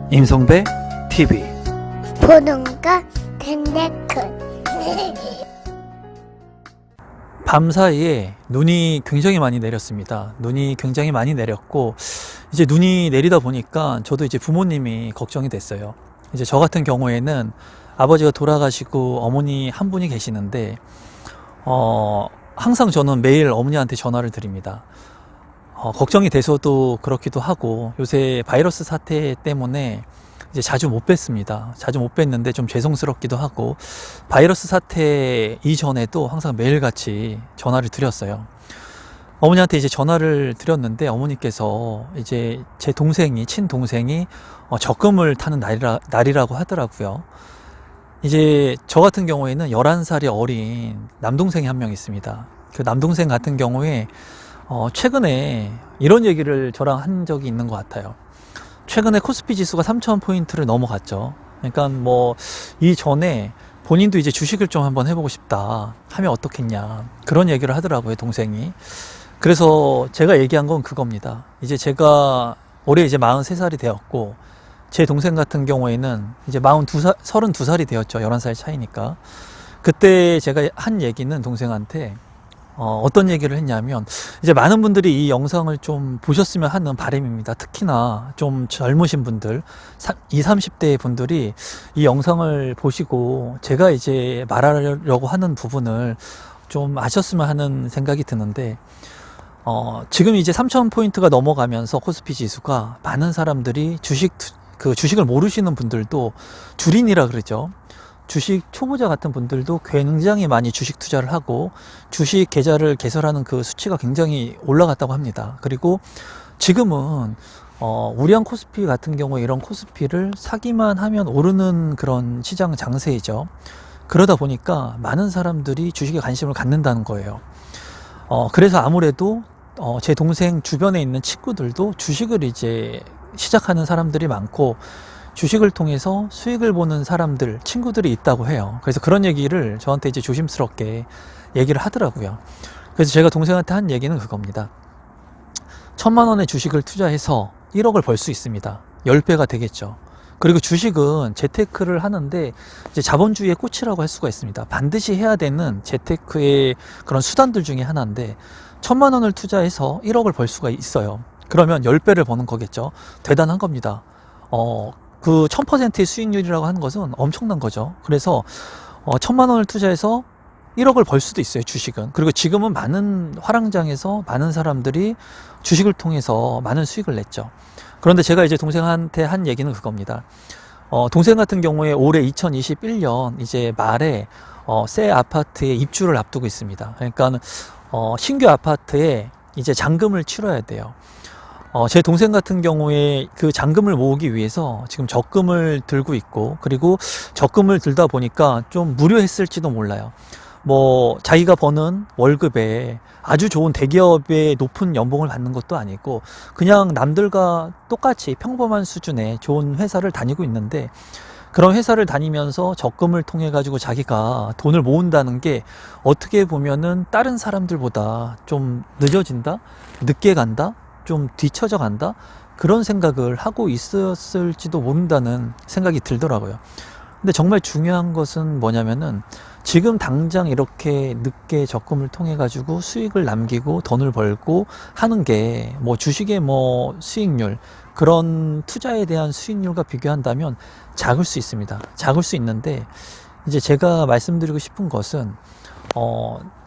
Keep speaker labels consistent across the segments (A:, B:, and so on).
A: 임성배 TV
B: 보는 거 텐데크.
A: 밤사이에 눈이 굉장히 많이 내렸습니다. 눈이 굉장히 많이 내렸고 이제 눈이 내리다 보니까 저도 이제 부모님이 걱정이 됐어요. 이제 저 같은 경우에는 아버지가 돌아가시고 어머니 한 분이 계시는데 항상 저는 매일 어머니한테 전화를 드립니다. 걱정이 돼서도 그렇기도 하고 요새 바이러스 사태 때문에 이제 자주 못 뵀습니다. 자주 못 뵀는데 좀 죄송스럽기도 하고 바이러스 사태 이전에도 항상 매일같이 전화를 드렸어요. 어머니한테 이제 전화를 드렸는데 어머니께서 이제 제 동생이 친동생이 적금을 타는 날이라고 하더라고요. 이제 저 같은 경우에는 11살이 어린 남동생이 한 명 있습니다. 그 남동생 같은 경우에 최근에 이런 얘기를 저랑 한 적이 있는 것 같아요. 최근에 코스피 지수가 3,000포인트를 넘어갔죠. 그러니까 뭐 이전에 본인도 이제 주식을 좀 한번 해보고 싶다 하면 어떻겠냐 그런 얘기를 하더라고요, 동생이. 그래서 제가 얘기한 건 그겁니다. 이제 제가 올해 이제 43살이 되었고 제 동생 같은 경우에는 이제 32살이 되었죠. 11살 차이니까. 그때 제가 한 얘기는 동생한테 어떤 얘기를 했냐면 이제 많은 분들이 이 영상을 좀 보셨으면 하는 바람입니다. 특히나 좀 젊으신 분들 20, 30대 분들이 이 영상을 보시고 제가 이제 말하려고 하는 부분을 좀 아셨으면 하는 생각이 드는데 지금 이제 3,000포인트가 넘어가면서 코스피 지수가 많은 사람들이 주식을 모르시는 분들도 주린이라 그러죠. 주식 초보자 같은 분들도 굉장히 많이 주식 투자를 하고 주식 계좌를 개설하는 그 수치가 굉장히 올라갔다고 합니다. 그리고 지금은 우량 코스피 같은 경우에 이런 코스피를 사기만 하면 오르는 그런 시장 장세이죠. 그러다 보니까 많은 사람들이 주식에 관심을 갖는다는 거예요. 그래서 아무래도 제 동생 주변에 있는 친구들도 주식을 이제 시작하는 사람들이 많고 주식을 통해서 수익을 보는 사람들, 친구들이 있다고 해요. 그래서 그런 얘기를 저한테 이제 조심스럽게 얘기를 하더라고요. 그래서 제가 동생한테 한 얘기는 그겁니다. 1,000만 원의 주식을 투자해서 1억을 벌 수 있습니다. 10배가 되겠죠. 그리고 주식은 재테크를 하는데 이제 자본주의의 꽃이라고 할 수가 있습니다. 반드시 해야 되는 재테크의 그런 수단들 중에 하나인데 1,000만 원을 투자해서 1억을 벌 수가 있어요. 그러면 10배를 버는 거겠죠. 대단한 겁니다. 그 1000%의 수익률이라고 하는 것은 엄청난 거죠. 그래서 1,000만 원을 투자해서 1억을 벌 수도 있어요, 주식은. 그리고 지금은 많은 화랑장에서 많은 사람들이 주식을 통해서 많은 수익을 냈죠. 그런데 제가 이제 동생한테 한 얘기는 그겁니다. 동생 같은 경우에 올해 2021년 이제 말에 새 아파트에 입주를 앞두고 있습니다. 그러니까 신규 아파트에 이제 잔금을 치러야 돼요. 제 동생 같은 경우에 그 잔금을 모으기 위해서 지금 적금을 들고 있고, 그리고 적금을 들다 보니까 좀 무료했을지도 몰라요. 뭐 자기가 버는 월급에 아주 좋은 대기업의 높은 연봉을 받는 것도 아니고 그냥 남들과 똑같이 평범한 수준의 좋은 회사를 다니고 있는데, 그런 회사를 다니면서 적금을 통해 가지고 자기가 돈을 모은다는 게 어떻게 보면은 다른 사람들보다 좀 늦어진다, 늦게 간다, 좀 뒤처져 간다, 그런 생각을 하고 있었을지도 모른다는 생각이 들더라고요. 근데 정말 중요한 것은 뭐냐면은 지금 당장 이렇게 늦게 적금을 통해 가지고 수익을 남기고 돈을 벌고 하는 게 뭐 주식의 뭐 수익률, 그런 투자에 대한 수익률과 비교한다면 작을 수 있습니다. 작을 수 있는데 이제 제가 말씀드리고 싶은 것은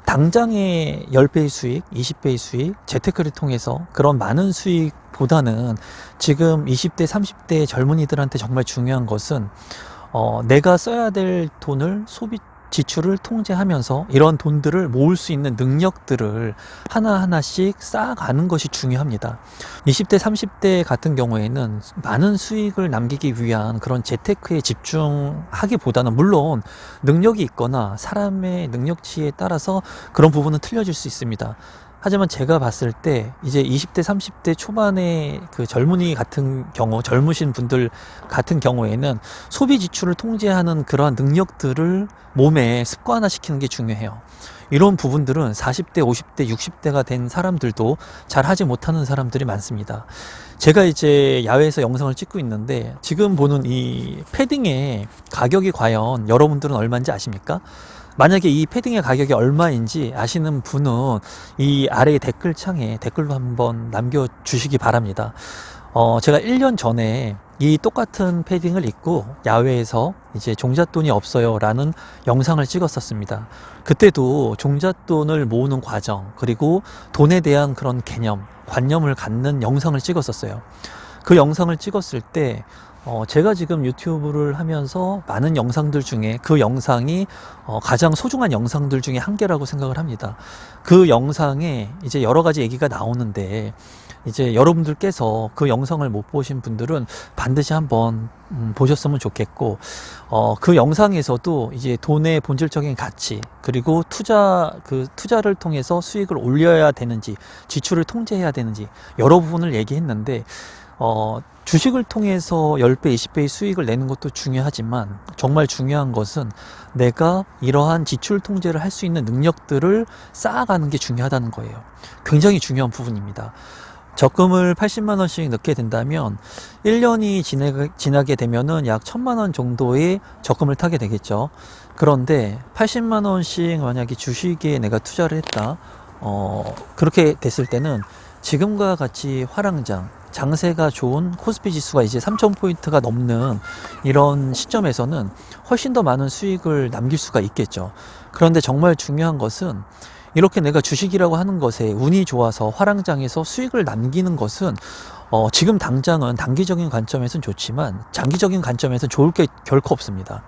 A: 당장의 10배의 수익, 20배의 수익, 재테크를 통해서 그런 많은 수익보다는 지금 20대, 30대 젊은이들한테 정말 중요한 것은 내가 써야 될 돈을 지출을 통제하면서 이런 돈들을 모을 수 있는 능력들을 하나하나씩 쌓아가는 것이 중요합니다. 20대, 30대 같은 경우에는 많은 수익을 남기기 위한 그런 재테크에 집중하기보다는, 물론 능력이 있거나 사람의 능력치에 따라서 그런 부분은 틀려질 수 있습니다. 하지만 제가 봤을 때 이제 20대, 30대 초반의 그 젊은이 같은 경우, 젊으신 분들 같은 경우에는 소비 지출을 통제하는 그러한 능력들을 몸에 습관화시키는 게 중요해요. 이런 부분들은 40대, 50대, 60대가 된 사람들도 잘 하지 못하는 사람들이 많습니다. 제가 이제 야외에서 영상을 찍고 있는데 지금 보는 이 패딩의 가격이 과연 여러분들은 얼마인지 아십니까? 만약에 이 패딩의 가격이 얼마인지 아시는 분은 이 아래 댓글창에 댓글로 한번 남겨주시기 바랍니다. 제가 1년 전에 이 똑같은 패딩을 입고 야외에서 이제 종잣돈이 없어요 라는 영상을 찍었었습니다. 그때도 종잣돈을 모으는 과정, 그리고 돈에 대한 그런 개념, 관념을 갖는 영상을 찍었었어요. 그 영상을 찍었을 때 제가 지금 유튜브를 하면서 많은 영상들 중에 그 영상이 가장 소중한 영상들 중에 한 개라고 생각을 합니다. 그 영상에 이제 여러 가지 얘기가 나오는데 이제 여러분들께서 그 영상을 못 보신 분들은 반드시 한번 보셨으면 좋겠고, 그 영상에서도 이제 돈의 본질적인 가치, 그리고 투자를 통해서 수익을 올려야 되는지, 지출을 통제해야 되는지 여러 부분을 얘기했는데, 주식을 통해서 10배, 20배의 수익을 내는 것도 중요하지만 정말 중요한 것은 내가 이러한 지출 통제를 할 수 있는 능력들을 쌓아가는 게 중요하다는 거예요. 굉장히 중요한 부분입니다. 적금을 80만 원씩 넣게 된다면 1년이 지나게 되면은 약 1000만 원 정도의 적금을 타게 되겠죠. 그런데 80만 원씩 만약에 주식에 내가 투자를 했다. 그렇게 됐을 때는 지금과 같이 장세가 좋은 코스피 지수가 이제 3000포인트가 넘는 이런 시점에서는 훨씬 더 많은 수익을 남길 수가 있겠죠. 그런데 정말 중요한 것은 이렇게 내가 주식이라고 하는 것에 운이 좋아서 화랑장에서 수익을 남기는 것은 지금 당장은 단기적인 관점에서는 좋지만 장기적인 관점에서는 좋을 게 결코 없습니다.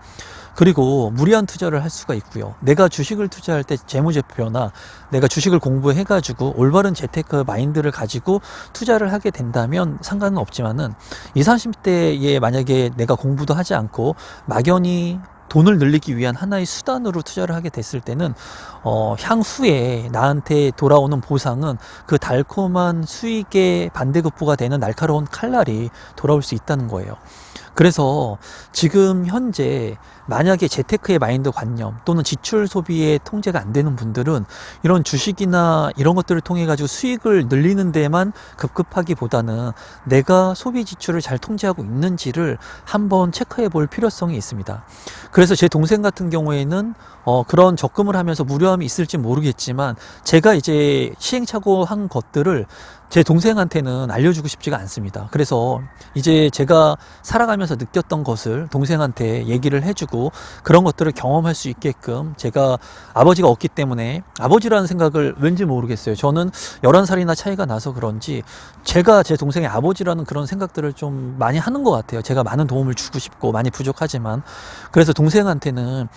A: 그리고 무리한 투자를 할 수가 있고요. 내가 주식을 투자할 때 재무제표나 내가 주식을 공부해가지고 올바른 재테크 마인드를 가지고 투자를 하게 된다면 상관은 없지만은 20, 30대에 만약에 내가 공부도 하지 않고 막연히 돈을 늘리기 위한 하나의 수단으로 투자를 하게 됐을 때는 향후에 나한테 돌아오는 보상은 그 달콤한 수익의 반대급부가 되는 날카로운 칼날이 돌아올 수 있다는 거예요. 그래서 지금 현재 만약에 재테크의 마인드 관념 또는 지출 소비의 통제가 안 되는 분들은 이런 주식이나 이런 것들을 통해 가지고 수익을 늘리는 데만 급급하기보다는 내가 소비 지출을 잘 통제하고 있는지를 한번 체크해 볼 필요성이 있습니다. 그래서 제 동생 같은 경우에는 그런 적금을 하면서 무료함이 있을지 모르겠지만 제가 이제 시행착오한 것들을 제 동생한테는 알려주고 싶지가 않습니다. 그래서 이제 제가 살아가면서 느꼈던 것을 동생한테 얘기를 해주고 그런 것들을 경험할 수 있게끔, 제가 아버지가 없기 때문에 아버지라는 생각을 왠지 모르겠어요. 저는 11살이나 차이가 나서 그런지 제가 제 동생의 아버지라는 그런 생각들을 좀 많이 하는 것 같아요. 제가 많은 도움을 주고 싶고 많이 부족하지만. 그래서 동생한테는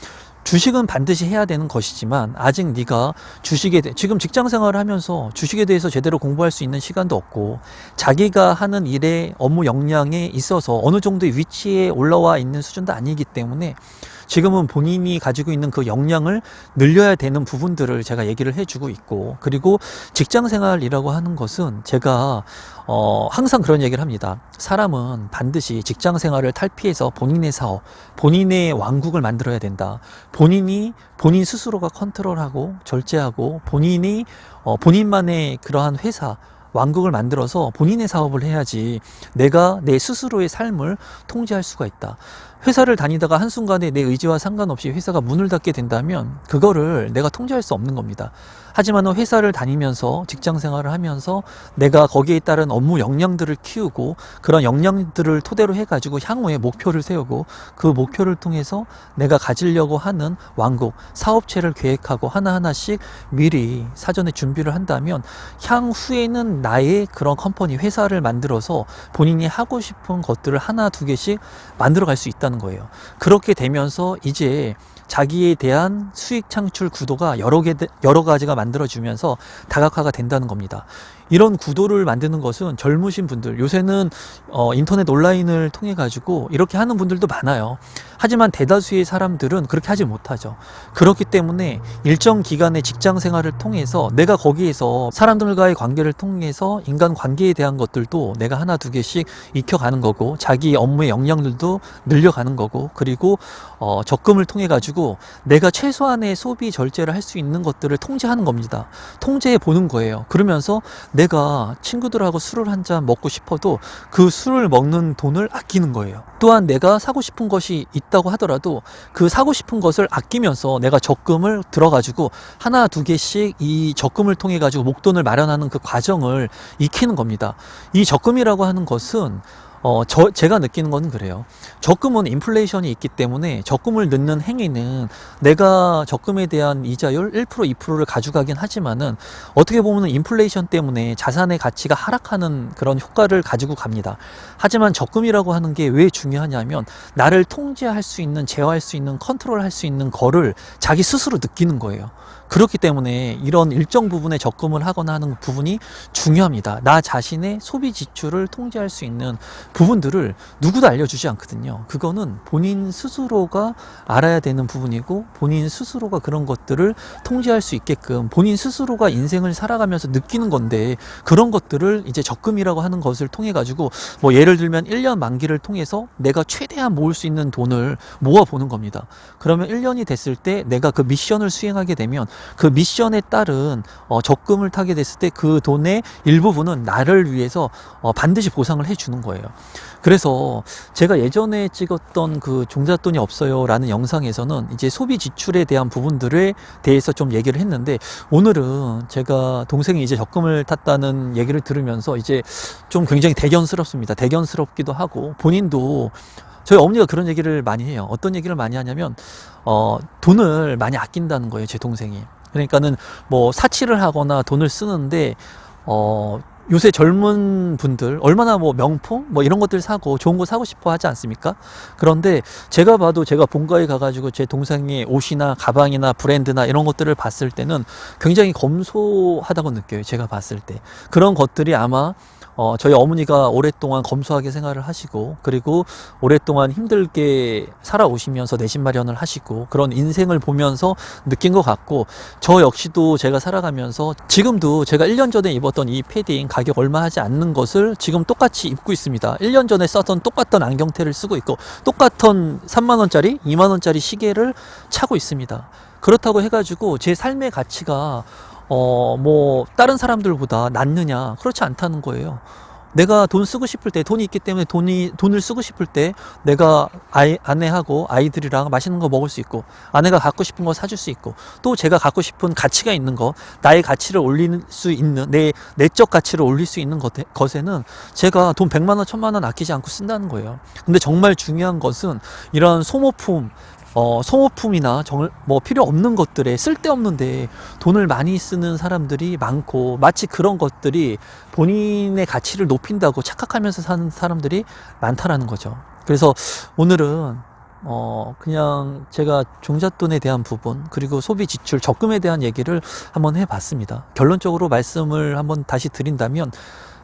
A: 주식은 반드시 해야 되는 것이지만 아직 네가 지금 직장 생활을 하면서 주식에 대해서 제대로 공부할 수 있는 시간도 없고 자기가 하는 일의 업무 역량에 있어서 어느 정도의 위치에 올라와 있는 수준도 아니기 때문에 지금은 본인이 가지고 있는 그 역량을 늘려야 되는 부분들을 제가 얘기를 해주고 있고, 그리고 직장 생활이라고 하는 것은 제가 항상 그런 얘기를 합니다. 사람은 반드시 직장 생활을 탈피해서 본인의 사업, 본인의 왕국을 만들어야 된다. 본인 스스로가 컨트롤하고 절제하고 본인만의 그러한 회사, 왕국을 만들어서 본인의 사업을 해야지 내가 내 스스로의 삶을 통제할 수가 있다. 회사를 다니다가 한순간에 내 의지와 상관없이 회사가 문을 닫게 된다면 그거를 내가 통제할 수 없는 겁니다. 하지만 회사를 다니면서 직장 생활을 하면서 내가 거기에 따른 업무 역량들을 키우고 그런 역량들을 토대로 해가지고 향후에 목표를 세우고 그 목표를 통해서 내가 가지려고 하는 왕국, 사업체를 계획하고 하나하나씩 미리 사전에 준비를 한다면 향후에는 나의 그런 컴퍼니, 회사를 만들어서 본인이 하고 싶은 것들을 하나 두 개씩 만들어 갈 수 있다는 거예요. 그렇게 되면서 이제 자기에 대한 수익 창출 구도가 여러 가지가 만들어지면서 다각화가 된다는 겁니다. 이런 구도를 만드는 것은 젊으신 분들, 요새는 인터넷 온라인을 통해 가지고 이렇게 하는 분들도 많아요. 하지만 대다수의 사람들은 그렇게 하지 못하죠. 그렇기 때문에 일정 기간의 직장 생활을 통해서 내가 거기에서 사람들과의 관계를 통해서 인간 관계에 대한 것들도 내가 하나 두 개씩 익혀가는 거고, 자기 업무의 역량들도 늘려가는 거고, 그리고 적금을 통해 가지고 내가 최소한의 소비 절제를 할 수 있는 것들을 통제하는 겁니다. 통제해 보는 거예요. 그러면서 내가 친구들하고 술을 한 잔 먹고 싶어도 그 술을 먹는 돈을 아끼는 거예요. 또한 내가 사고 싶은 것이 있다고 하더라도 그 사고 싶은 것을 아끼면서 내가 적금을 들어가지고 하나 두 개씩 이 적금을 통해 가지고 목돈을 마련하는 그 과정을 익히는 겁니다. 이 적금이라고 하는 것은 제가 느끼는 건 그래요. 적금은 인플레이션이 있기 때문에 적금을 넣는 행위는 내가 적금에 대한 이자율 1%, 2%를 가져가긴 하지만은 어떻게 보면 인플레이션 때문에 자산의 가치가 하락하는 그런 효과를 가지고 갑니다. 하지만 적금이라고 하는 게 왜 중요하냐면 나를 통제할 수 있는, 제어할 수 있는, 컨트롤할 수 있는 거를 자기 스스로 느끼는 거예요. 그렇기 때문에 이런 일정 부분의 적금을 하거나 하는 부분이 중요합니다. 나 자신의 소비 지출을 통제할 수 있는 부분들을 누구도 알려주지 않거든요. 그거는 본인 스스로가 알아야 되는 부분이고, 본인 스스로가 그런 것들을 통제할 수 있게끔 본인 스스로가 인생을 살아가면서 느끼는 건데, 그런 것들을 이제 적금이라고 하는 것을 통해 가지고 뭐 예를 들면 1년 만기를 통해서 내가 최대한 모을 수 있는 돈을 모아보는 겁니다. 그러면 1년이 됐을 때 내가 그 미션을 수행하게 되면 그 미션에 따른 적금을 타게 됐을 때 그 돈의 일부분은 나를 위해서 반드시 보상을 해주는 거예요. 그래서 제가 예전에 찍었던 그 종잣돈이 없어요 라는 영상에서는 이제 소비 지출에 대한 부분들에 대해서 좀 얘기를 했는데, 오늘은 제가 동생이 이제 적금을 탔다는 얘기를 들으면서 이제 좀 굉장히 대견스럽습니다. 대견스럽기도 하고, 본인도 저희 어머니가 그런 얘기를 많이 해요. 어떤 얘기를 많이 하냐면 돈을 많이 아낀다는 거예요, 제 동생이. 그러니까는 뭐 사치를 하거나 돈을 쓰는데 요새 젊은 분들 얼마나 뭐 명품 뭐 이런 것들 사고 좋은 거 사고 싶어 하지 않습니까? 그런데 제가 봐도, 제가 본가에 가가지고 제 동생의 옷이나 가방이나 브랜드나 이런 것들을 봤을 때는 굉장히 검소하다고 느껴요. 제가 봤을 때 그런 것들이 아마 저희 어머니가 오랫동안 검소하게 생활을 하시고, 그리고 오랫동안 힘들게 살아오시면서 내신 마련을 하시고 그런 인생을 보면서 느낀 것 같고, 저 역시도 제가 살아가면서 지금도 제가 1년 전에 입었던 이 패딩 가격 얼마 하지 않는 것을 지금 똑같이 입고 있습니다. 1년 전에 썼던 똑같던 안경테를 쓰고 있고, 똑같은 3만원짜리 2만원짜리 시계를 차고 있습니다. 그렇다고 해가지고 제 삶의 가치가 뭐 다른 사람들보다 낫느냐, 그렇지 않다는 거예요. 내가 돈 쓰고 싶을 때, 돈이 있기 때문에 돈을 쓰고 싶을 때 내가 아내하고 아이들이랑 맛있는 거 먹을 수 있고, 아내가 갖고 싶은 거 사줄 수 있고, 또 제가 갖고 싶은 가치가 있는 거, 나의 가치를 올릴 수 있는, 내 내적 가치를 올릴 수 있는 것에는 제가 돈 100만 원, 1000만 원 아끼지 않고 쓴다는 거예요. 근데 정말 중요한 것은 이런 소모품이나 뭐 필요 없는 것들에, 쓸데없는데 돈을 많이 쓰는 사람들이 많고, 마치 그런 것들이 본인의 가치를 높인다고 착각하면서 사는 사람들이 많다라는 거죠. 그래서 오늘은 그냥 제가 종잣돈에 대한 부분, 그리고 소비 지출, 적금에 대한 얘기를 한번 해봤습니다. 결론적으로 말씀을 한번 다시 드린다면,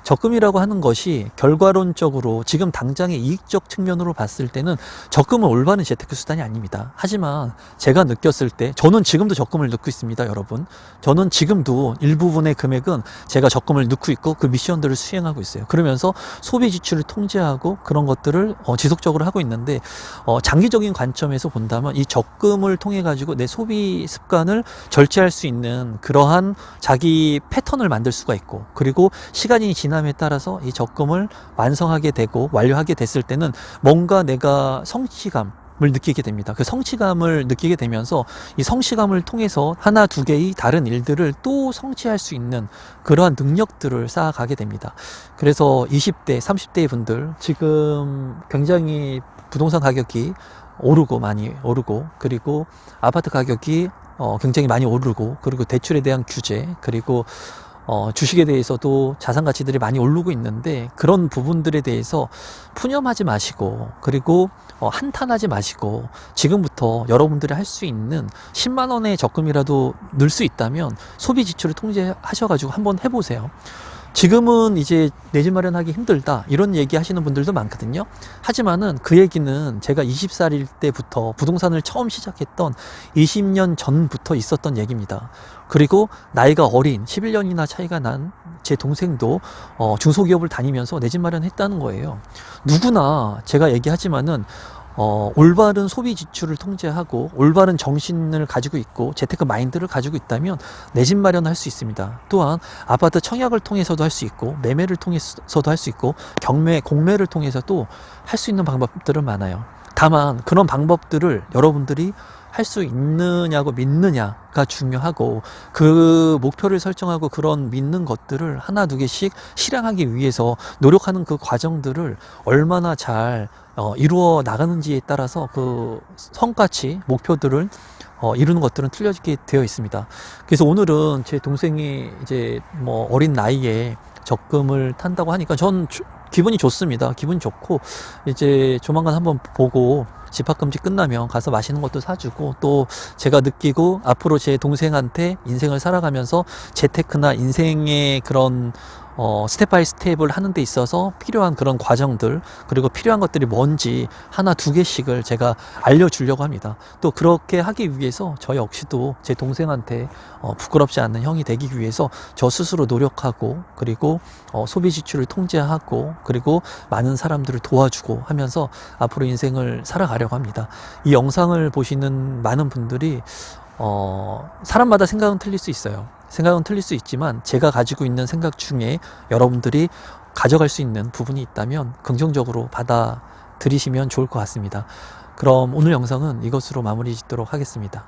A: 적금이라고 하는 것이 결과론적으로 지금 당장의 이익적 측면으로 봤을 때는 적금은 올바른 재테크 수단이 아닙니다. 하지만 제가 느꼈을 때, 저는 지금도 적금을 넣고 있습니다, 여러분. 저는 지금도 일부분의 금액은 제가 적금을 넣고 있고 그 미션들을 수행하고 있어요. 그러면서 소비 지출을 통제하고 그런 것들을 지속적으로 하고 있는데, 장기적인 관점에서 본다면 이 적금을 통해 가지고 내 소비 습관을 절제할 수 있는 그러한 자기 패턴을 만들 수가 있고, 그리고 시간이 지남에 따라서 이 적금을 완성하게 되고 완료하게 됐을 때는 뭔가 내가 성취감을 느끼게 됩니다. 그 성취감을 느끼게 되면서 이 성취감을 통해서 하나 두 개의 다른 일들을 또 성취할 수 있는 그러한 능력들을 쌓아가게 됩니다. 그래서 20대, 30대 분들 지금 굉장히 부동산 가격이 많이 오르고, 그리고 아파트 가격이 굉장히 많이 오르고, 그리고 대출에 대한 규제, 그리고 주식에 대해서도 자산 가치들이 많이 오르고 있는데, 그런 부분들에 대해서 푸념하지 마시고, 그리고 한탄하지 마시고 지금부터 여러분들이 할 수 있는 10만 원의 적금이라도 넣을 수 있다면 소비 지출을 통제하셔가지고 한번 해보세요. 지금은 이제 내 집 마련하기 힘들다 이런 얘기 하시는 분들도 많거든요. 하지만은 그 얘기는 제가 20살일 때부터 부동산을 처음 시작했던 20년 전부터 있었던 얘기입니다. 그리고 나이가 어린 11년이나 차이가 난 제 동생도 중소기업을 다니면서 내 집 마련했다는 거예요. 누구나 제가 얘기하지만은 올바른 소비 지출을 통제하고 올바른 정신을 가지고 있고 재테크 마인드를 가지고 있다면 내 집 마련할 수 있습니다. 또한 아파트 청약을 통해서도 할 수 있고 매매를 통해서도 할 수 있고 경매, 공매를 통해서도 할 수 있는 방법들은 많아요. 다만 그런 방법들을 여러분들이 할 수 있느냐고 믿느냐가 중요하고 그 목표를 설정하고 그런 믿는 것들을 하나 두 개씩 실행하기 위해서 노력하는 그 과정들을 얼마나 잘 이루어 나가는지에 따라서 그 성과치 목표들을 이루는 것들은 틀려지게 되어 있습니다. 그래서 오늘은 제 동생이 이제 뭐 어린 나이에 적금을 탄다고 하니까 전 기분이 좋습니다. 기분이 좋고 이제 조만간 한번 보고 집합금지 끝나면 가서 맛있는 것도 사주고 또 제가 느끼고 앞으로 제 동생한테 인생을 살아가면서 재테크나 인생의 그런 스텝 바이 스텝을 하는 데 있어서 필요한 그런 과정들 그리고 필요한 것들이 뭔지 하나 두 개씩을 제가 알려주려고 합니다. 또 그렇게 하기 위해서 저 역시도 제 동생한테 부끄럽지 않는 형이 되기 위해서 저 스스로 노력하고 그리고 소비 지출을 통제하고 그리고 많은 사람들을 도와주고 하면서 앞으로 인생을 살아가려고 합니다. 이 영상을 보시는 많은 분들이 사람마다 생각은 틀릴 수 있어요. 생각은 틀릴 수 있지만 제가 가지고 있는 생각 중에 여러분들이 가져갈 수 있는 부분이 있다면 긍정적으로 받아들이시면 좋을 것 같습니다. 그럼 오늘 영상은 이것으로 마무리 짓도록 하겠습니다.